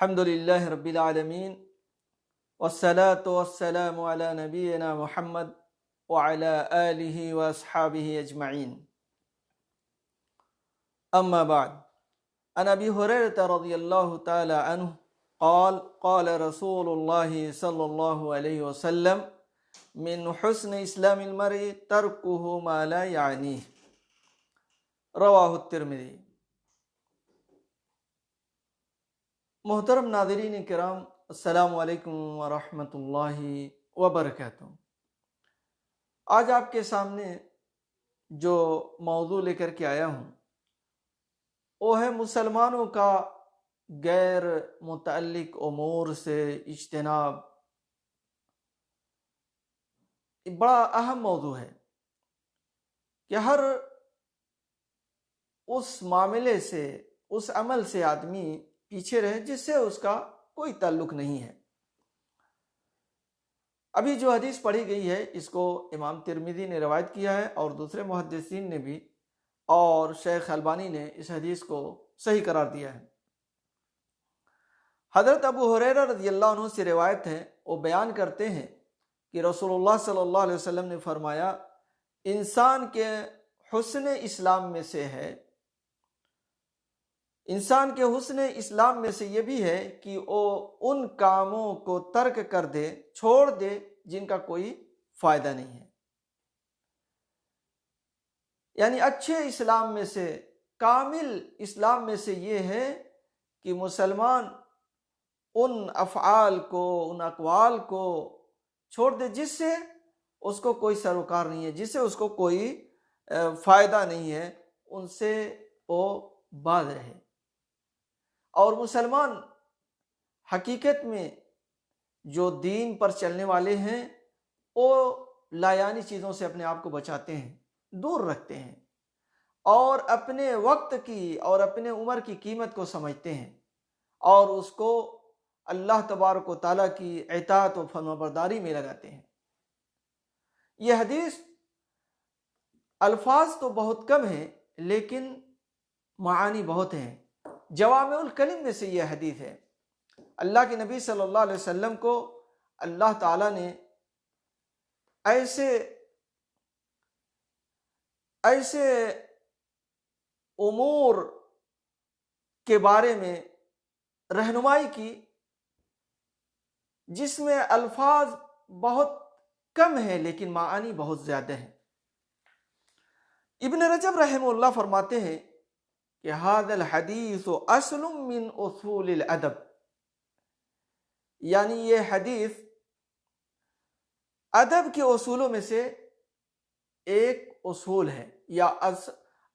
الحمد لله رب العالمين والصلاة والسلام على نبينا محمد وعلى آله وأصحابه أجمعين أما بعد عن أبي هريرة رضي الله تعالى عنه قال رسول الله صلى الله عليه وسلم من حسن إسلام المرء تركه ما لا يعنيه رواہ الترمذی۔ محترم ناظرین کرام، السلام علیکم ورحمۃ اللہ وبرکاتہ۔ آج آپ کے سامنے جو موضوع لے کر کے آیا ہوں وہ ہے مسلمانوں کا غیر متعلق امور سے اجتناب۔ بڑا اہم موضوع ہے کہ ہر اس معاملے سے، اس عمل سے آدمی پیچھے رہے جس سے اس کا کوئی تعلق نہیں ہے۔ ابھی جو حدیث پڑھی گئی ہے اس کو امام ترمذی نے روایت کیا ہے اور دوسرے محدثین نے بھی، اور شیخ البانی نے اس حدیث کو صحیح قرار دیا ہے۔ حضرت ابو ہریرہ رضی اللہ عنہ سے روایت ہے، وہ بیان کرتے ہیں کہ رسول اللہ صلی اللہ علیہ وسلم نے فرمایا، انسان کے حسن اسلام میں سے ہے، انسان کے حسن اسلام میں سے یہ بھی ہے کہ وہ ان کاموں کو ترک کر دے، چھوڑ دے جن کا کوئی فائدہ نہیں ہے۔ یعنی اچھے اسلام میں سے، کامل اسلام میں سے یہ ہے کہ مسلمان ان افعال کو، ان اقوال کو چھوڑ دے جس سے اس کو کوئی سروکار نہیں ہے، جس سے اس کو کوئی فائدہ نہیں ہے، ان سے وہ باز رہے۔ اور مسلمان حقیقت میں جو دین پر چلنے والے ہیں وہ لایانی چیزوں سے اپنے آپ کو بچاتے ہیں، دور رکھتے ہیں، اور اپنے وقت کی اور اپنے عمر کی قیمت کو سمجھتے ہیں اور اس کو اللہ تبارک و تعالیٰ کی اطاعت و فرمانبرداری میں لگاتے ہیں۔ یہ حدیث الفاظ تو بہت کم ہیں لیکن معانی بہت ہیں۔ جوامع الکلم میں سے یہ حدیث ہے۔ اللہ کے نبی صلی اللہ علیہ وسلم کو اللہ تعالیٰ نے ایسے امور کے بارے میں رہنمائی کی جس میں الفاظ بہت کم ہیں لیکن معانی بہت زیادہ ہیں۔ ابن رجب رحمہ اللہ فرماتے ہیں کہ ھذا الحدیث اصل من اصول الادب، یعنی یہ حدیث ادب کے اصولوں میں سے ایک اصول ہے، یا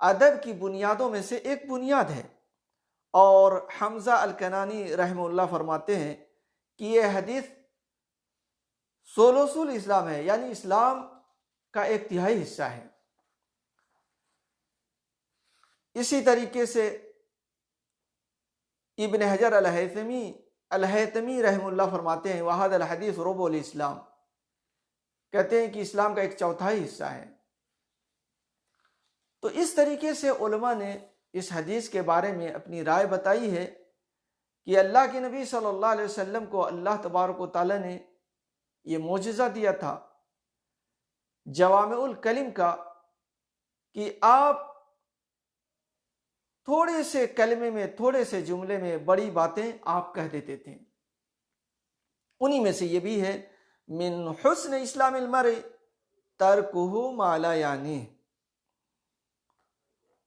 ادب کی بنیادوں میں سے ایک بنیاد ہے۔ اور حمزہ الکنانی رحمہ اللہ فرماتے ہیں کہ یہ حدیث اصول اسلام ہے، یعنی اسلام کا ایک تہائی حصہ ہے۔ اسی طریقے سے ابن حجر الہیثمی رحمہ اللہ فرماتے ہیں وَهَذَا الْحَدِيثُ رُبُعُ الْإِسْلَامِ، کہتے ہیں کہ اسلام کا ایک چوتھائی حصہ ہے۔ تو اس طریقے سے علماء نے اس حدیث کے بارے میں اپنی رائے بتائی ہے کہ اللہ کے نبی صلی اللہ علیہ وسلم کو اللہ تبارک و تعالیٰ نے یہ معجزہ دیا تھا جوامع الکلم کا، کہ آپ تھوڑے سے کلمے میں، تھوڑے سے جملے میں بڑی باتیں آپ کہہ دیتے تھے۔ انہی میں سے یہ بھی ہے من حسن اسلام المرء ترکہ ما لا یعنیہ۔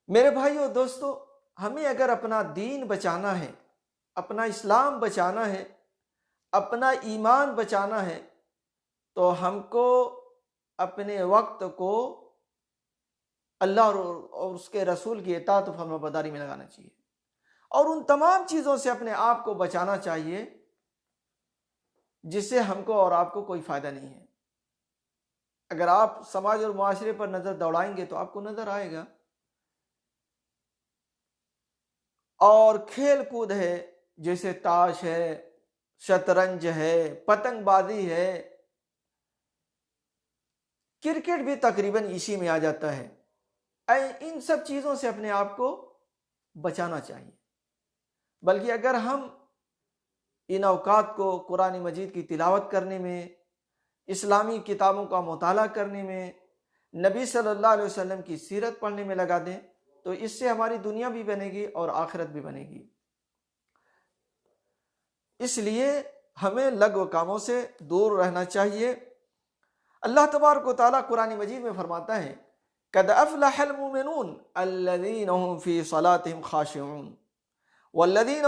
میرے بھائیو دوستو، ہمیں اگر اپنا دین بچانا ہے، اپنا اسلام بچانا ہے، اپنا ایمان بچانا ہے، تو ہم کو اپنے وقت کو اللہ اور اس کے رسول کی اطاعت و فرمانبرداری میں لگانا چاہیے، اور ان تمام چیزوں سے اپنے آپ کو بچانا چاہیے جس سے ہم کو اور آپ کو کوئی فائدہ نہیں ہے۔ اگر آپ سماج اور معاشرے پر نظر دوڑائیں گے تو آپ کو نظر آئے گا، اور کھیل کود ہے جیسے تاش ہے، شطرنج ہے، پتنگ بازی ہے، کرکٹ بھی تقریباً اسی میں آ جاتا ہے۔ ان سب چیزوں سے اپنے آپ کو بچانا چاہیے۔ بلکہ اگر ہم ان اوقات کو قرآن مجید کی تلاوت کرنے میں، اسلامی کتابوں کا مطالعہ کرنے میں، نبی صلی اللہ علیہ وسلم کی سیرت پڑھنے میں لگا دیں تو اس سے ہماری دنیا بھی بنے گی اور آخرت بھی بنے گی۔ اس لیے ہمیں لغو کاموں سے دور رہنا چاہیے۔ اللہ تبارک و تعالیٰ قرآن مجید میں فرماتا ہے قد افلح المؤمنون الذین هم فی صلاتهم خاشعون والذین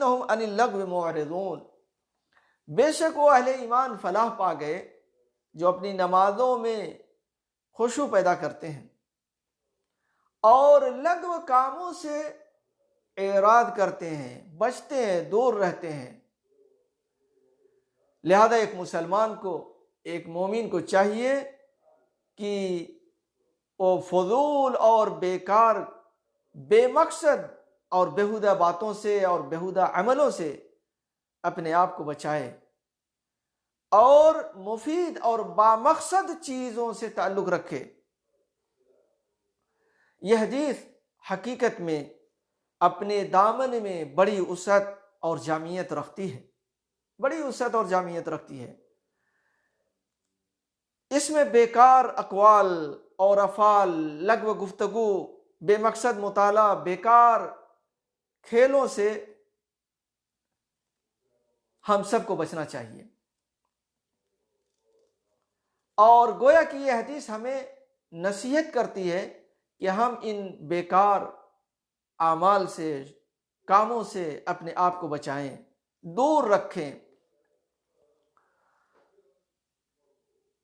هم عن اللغو معرضون۔ بے شک وہ اہل ایمان فلاح پا گئے جو اپنی نمازوں میں خشوع پیدا کرتے ہیں اور لغو کاموں سے اعراض کرتے ہیں، بچتے ہیں، دور رہتے ہیں۔ لہذا ایک مسلمان کو، ایک مومن کو چاہیے کہ وہ فضول اور بیکار، بے مقصد اور بیہودہ باتوں سے اور بیہودہ عملوں سے اپنے آپ کو بچائے اور مفید اور بامقصد چیزوں سے تعلق رکھے۔ یہ حدیث حقیقت میں اپنے دامن میں بڑی وسعت اور جامعیت رکھتی ہے، بڑی وسعت اور جامعیت رکھتی ہے۔ اس میں بیکار اقوال اور افعال، لغو گفتگو، بے مقصد مطالعہ، بیکار کھیلوں سے ہم سب کو بچنا چاہیے۔ اور گویا کہ یہ حدیث ہمیں نصیحت کرتی ہے کہ ہم ان بیکار اعمال سے، کاموں سے اپنے آپ کو بچائیں، دور رکھیں۔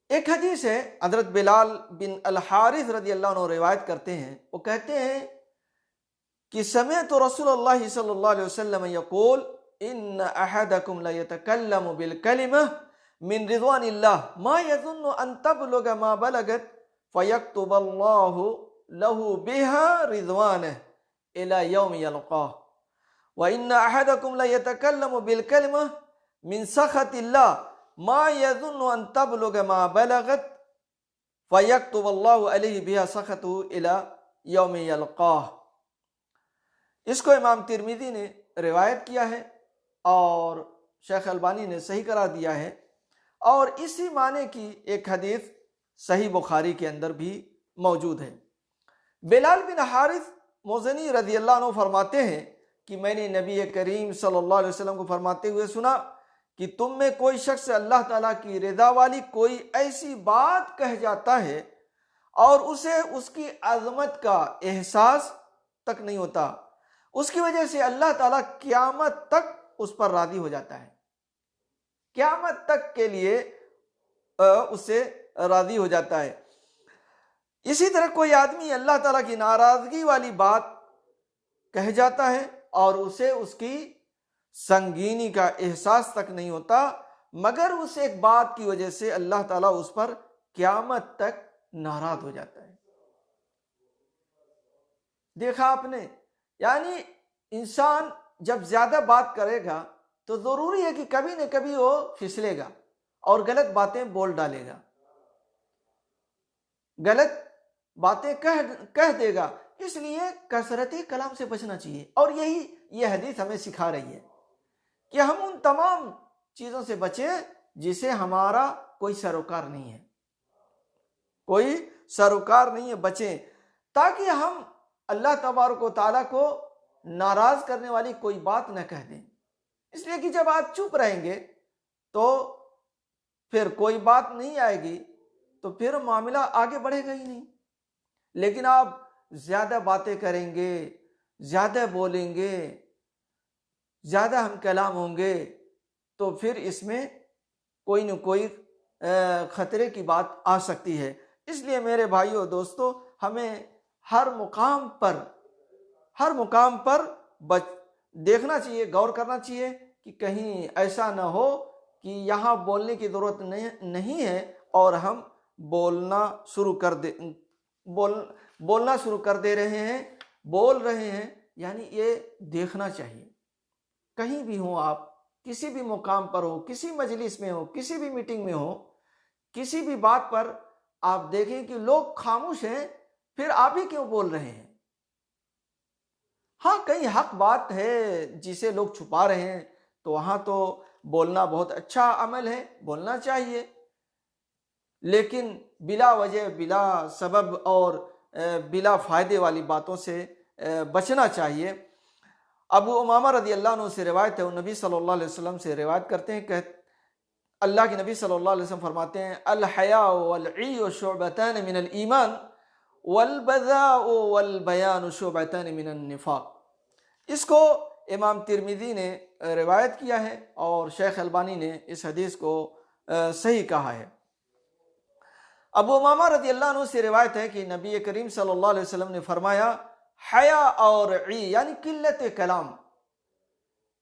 ایک حدیث ہے، حضرت بلال بن الحارث رضی اللہ عنہ روایت کرتے ہیں، وہ کہتے ہیں کہ سمعت رسول اللہ صلی اللہ علیہ وسلم یقول ان احدکم لیتکلم بالکلمہ من رضوان اللہ ما یظن ان تبلغ ما بلغت فیکتب اللہ له بها رضوانہ الى یوم یلقاہ وان احدکم لیتکلم بالکلمہ من سخط اللہ ما یظن ان تبلغ ما بلغت فیکتب اللہ علیہ بها سخطہ الى یوم یلقاہ۔ اس کو امام ترمذی نے روایت کیا ہے اور شیخ البانی نے صحیح قرار دیا ہے، اور اسی معنی کی ایک حدیث صحیح بخاری کے اندر بھی موجود ہے۔ بلال بن حارث مزنی رضی اللہ عنہ فرماتے ہیں کہ میں نے نبی کریم صلی اللہ علیہ وسلم کو فرماتے ہوئے سنا کہ تم میں کوئی شخص اللہ تعالیٰ کی رضا والی کوئی ایسی بات کہہ جاتا ہے اور اسے اس کی عظمت کا احساس تک نہیں ہوتا، اس کی وجہ سے اللہ تعالیٰ قیامت تک اس پر راضی ہو جاتا ہے، قیامت تک کے لیے اس سے راضی ہو جاتا ہے۔ اسی طرح کوئی آدمی اللہ تعالیٰ کی ناراضگی والی بات کہہ جاتا ہے اور اسے اس کی سنگینی کا احساس تک نہیں ہوتا، مگر اس ایک بات کی وجہ سے اللہ تعالیٰ اس پر قیامت تک ناراض ہو جاتا ہے۔ دیکھا آپ نے، یعنی انسان جب زیادہ بات کرے گا تو ضروری ہے کہ کبھی نہ کبھی وہ پھسلے گا اور غلط باتیں بول ڈالے گا، غلط باتیں کہہ دے گا۔ اس لیے کثرت کلام سے بچنا چاہیے، اور یہی یہ حدیث ہمیں سکھا رہی ہے کہ ہم ان تمام چیزوں سے بچیں جسے ہمارا کوئی سروکار نہیں ہے، کوئی سروکار نہیں ہے، بچیں تاکہ ہم اللہ تبارک و تعالیٰ کو ناراض کرنے والی کوئی بات نہ کہہ دیں۔ اس لیے کہ جب آپ چپ رہیں گے تو پھر کوئی بات نہیں آئے گی تو پھر معاملہ آگے بڑھے گا ہی نہیں، لیکن آپ زیادہ باتیں کریں گے، زیادہ بولیں گے، زیادہ ہم کلام ہوں گے تو پھر اس میں کوئی نہ کوئی خطرے کی بات آ سکتی ہے۔ اس لیے میرے بھائیوں دوستو، ہمیں ہر مقام پر دیکھنا چاہیے، غور کرنا چاہیے کہ کہیں ایسا نہ ہو کہ یہاں بولنے کی ضرورت نہیں ہے اور ہم بولنا شروع کر دے رہے ہیں، بول رہے ہیں۔ یعنی یہ دیکھنا چاہیے، کہیں بھی ہوں آپ، کسی بھی مقام پر ہو، کسی مجلس میں ہو، کسی بھی میٹنگ میں ہو، کسی بھی بات پر آپ دیکھیں کہ لوگ خاموش ہیں، پھر آپ ہی کیوں بول رہے ہیں؟ ہاں، کئی حق بات ہے جسے لوگ چھپا رہے ہیں، تو وہاں تو بولنا بہت اچھا عمل ہے، بولنا چاہیے، لیکن بلا وجہ، بلا سبب اور بلا فائدے والی باتوں سے بچنا چاہیے۔ ابو امامہ رضی اللہ عنہ سے روایت ہے، وہ نبی صلی اللہ علیہ وسلم سے روایت کرتے ہیں کہ اللہ کے نبی صلی اللہ علیہ وسلم فرماتے ہیں الحیاء والعی شعبتان من الایمان والبذاء والبیان شعبتان من النفاق۔ اس کو امام ترمذی نے روایت کیا ہے اور شیخ البانی نے اس حدیث کو صحیح کہا ہے۔ ابو امامہ رضی اللہ عنہ سے روایت ہے کہ نبی کریم صلی اللہ علیہ وسلم نے فرمایا حیا اور عی یعنی قلت کلام،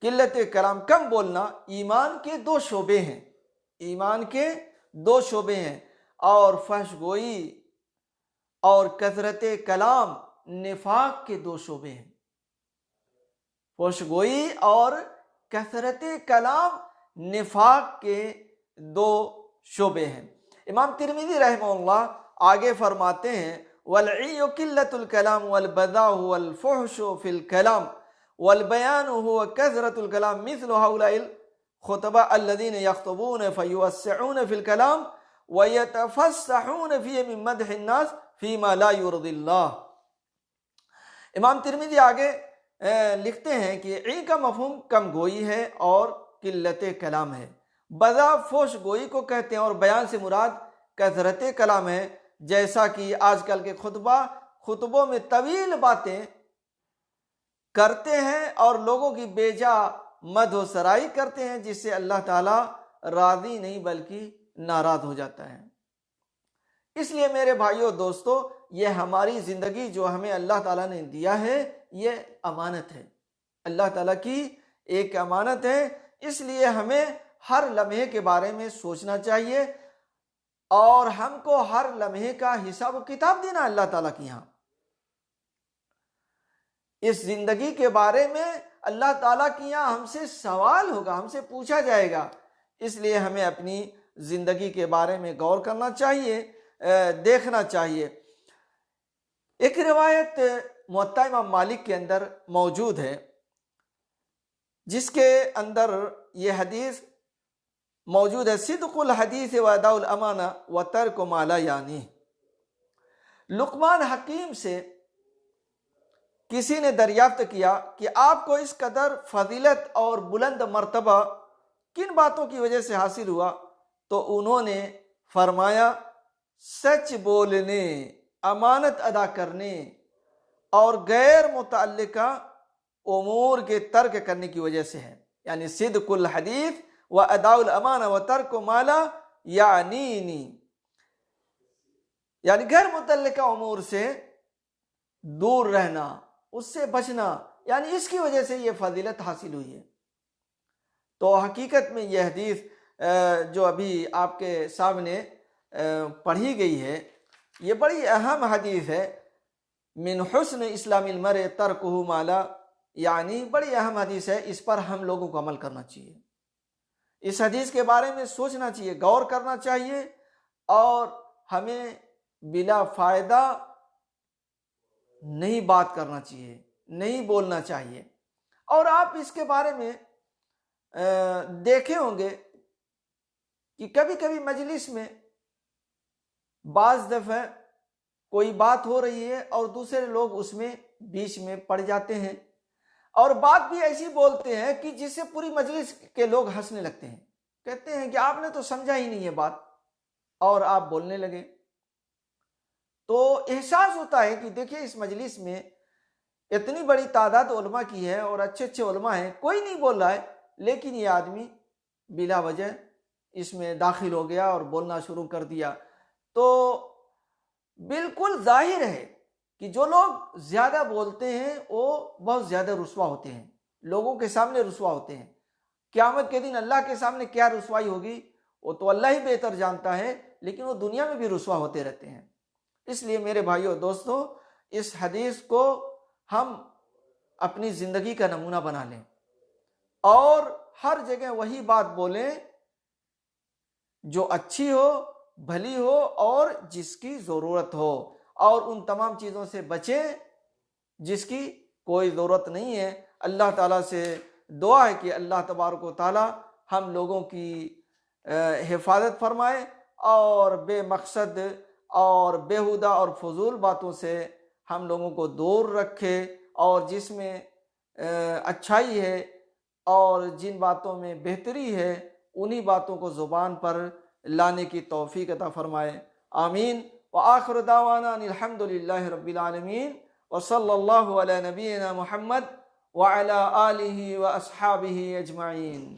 قلت کلام، کم بولنا، ایمان کے دو شعبے ہیں، ایمان کے دو شعبے ہیں، اور فحش گوئی اور کثرت کلام نفاق کے دو شعبے ہیں۔ فحش گوئی اور کثرت کلام نفاق کے دو شعبے ہیں۔ امام ترمذی رحمہ اللہ آگے فرماتے ہیں والعی قلت الکلام والبذاء هو الفحش فی الکلام والبیان هو کثرت الکلام مثل هؤلاء الخطباء الذين يخطبون فيوسعون في الكلام ويتفسحون فيه من مدح الناس فيما لا يرضي اللہ۔ امام ترمذی آگے لکھتے ہیں کہ عی کا مفہوم کم گوئی ہے اور قلت کلام ہے، بذا فحش گوئی کو کہتے ہیں اور بیان سے مراد کثرت کلام ہے، جیسا کہ آج کل کے خطبوں میں طویل باتیں کرتے ہیں اور لوگوں کی بیجا مدح و سرائی کرتے ہیں، جس سے اللہ تعالیٰ راضی نہیں بلکہ ناراض ہو جاتا ہے۔ اس لیے میرے بھائیوں دوستو، یہ ہماری زندگی جو ہمیں اللہ تعالیٰ نے دیا ہے، یہ امانت ہے، اللہ تعالیٰ کی ایک امانت ہے۔ اس لیے ہمیں ہر لمحے کے بارے میں سوچنا چاہیے اور ہم کو ہر لمحے کا حساب و کتاب دینا اللہ تعالیٰ کی یہاں۔ اس زندگی کے بارے میں اللہ تعالیٰ کی یہاں ہم سے سوال ہوگا، ہم سے پوچھا جائے گا۔ اس لیے ہمیں اپنی زندگی کے بارے میں غور کرنا چاہیے، دیکھنا چاہیے۔ ایک روایت موطا امام مالک کے اندر موجود ہے، جس کے اندر یہ حدیث موجود ہے صدق الحدیث واداء الامانہ وترک ما لا یعنی۔ لقمان حکیم سے کسی نے دریافت کیا کہ آپ کو اس قدر فضیلت اور بلند مرتبہ کن باتوں کی وجہ سے حاصل ہوا؟ تو انہوں نے فرمایا سچ بولنے، امانت ادا کرنے اور غیر متعلقہ امور کے ترک کرنے کی وجہ سے ہے، یعنی صدق الحدیث واداء الامانہ وترک ما لا یعنی، یعنی غیر متعلقہ امور سے دور رہنا، اس سے بچنا، یعنی اس کی وجہ سے یہ فضیلت حاصل ہوئی ہے۔ تو حقیقت میں یہ حدیث جو ابھی آپ کے سامنے پڑھی گئی ہے، یہ بڑی اہم حدیث ہے۔ من حسن اسلام المرء ترکہ ما لا یعنی، بڑی اہم حدیث ہے، اس پر ہم لوگوں کو عمل کرنا چاہیے، اس حدیث کے بارے میں سوچنا چاہیے، غور کرنا چاہیے، اور ہمیں بلا فائدہ نہیں بات کرنا چاہیے، نہیں بولنا چاہیے۔ اور آپ اس کے بارے میں دیکھے ہوں گے کہ کبھی کبھی مجلس میں بعض دفعہ کوئی بات ہو رہی ہے اور دوسرے لوگ اس میں بیچ میں پڑ جاتے ہیں، اور بات بھی ایسی بولتے ہیں کہ جس سے پوری مجلس کے لوگ ہنسنے لگتے ہیں، کہتے ہیں کہ آپ نے تو سمجھا ہی نہیں یہ بات، اور آپ بولنے لگے۔ تو احساس ہوتا ہے کہ دیکھیں اس مجلس میں اتنی بڑی تعداد علماء کی ہے اور اچھے اچھے علماء ہیں، کوئی نہیں بول رہا ہے، لیکن یہ آدمی بلا وجہ اس میں داخل ہو گیا اور بولنا شروع کر دیا۔ تو بالکل ظاہر ہے کہ جو لوگ زیادہ بولتے ہیں وہ بہت زیادہ رسوا ہوتے ہیں، لوگوں کے سامنے رسوا ہوتے ہیں۔ قیامت کے دن اللہ کے سامنے کیا رسوائی ہوگی وہ تو اللہ ہی بہتر جانتا ہے، لیکن وہ دنیا میں بھی رسوا ہوتے رہتے ہیں۔ اس لیے میرے بھائیوں دوستو، اس حدیث کو ہم اپنی زندگی کا نمونہ بنا لیں اور ہر جگہ وہی بات بولیں جو اچھی ہو، بھلی ہو اور جس کی ضرورت ہو، اور ان تمام چیزوں سے بچیں جس کی کوئی ضرورت نہیں ہے۔ اللہ تعالیٰ سے دعا ہے کہ اللہ تبارک و تعالی ہم لوگوں کی حفاظت فرمائے اور بے مقصد اور بیہودہ اور فضول باتوں سے ہم لوگوں کو دور رکھے، اور جس میں اچھائی ہے اور جن باتوں میں بہتری ہے انہی باتوں کو زبان پر لانے کی توفیق عطا فرمائے، آمین۔ وآخر دعوانا ان الحمد للہ رب العالمین، وصلی اللہ علی نبینا محمد وعلی آلہ واصحابہ اجمعین۔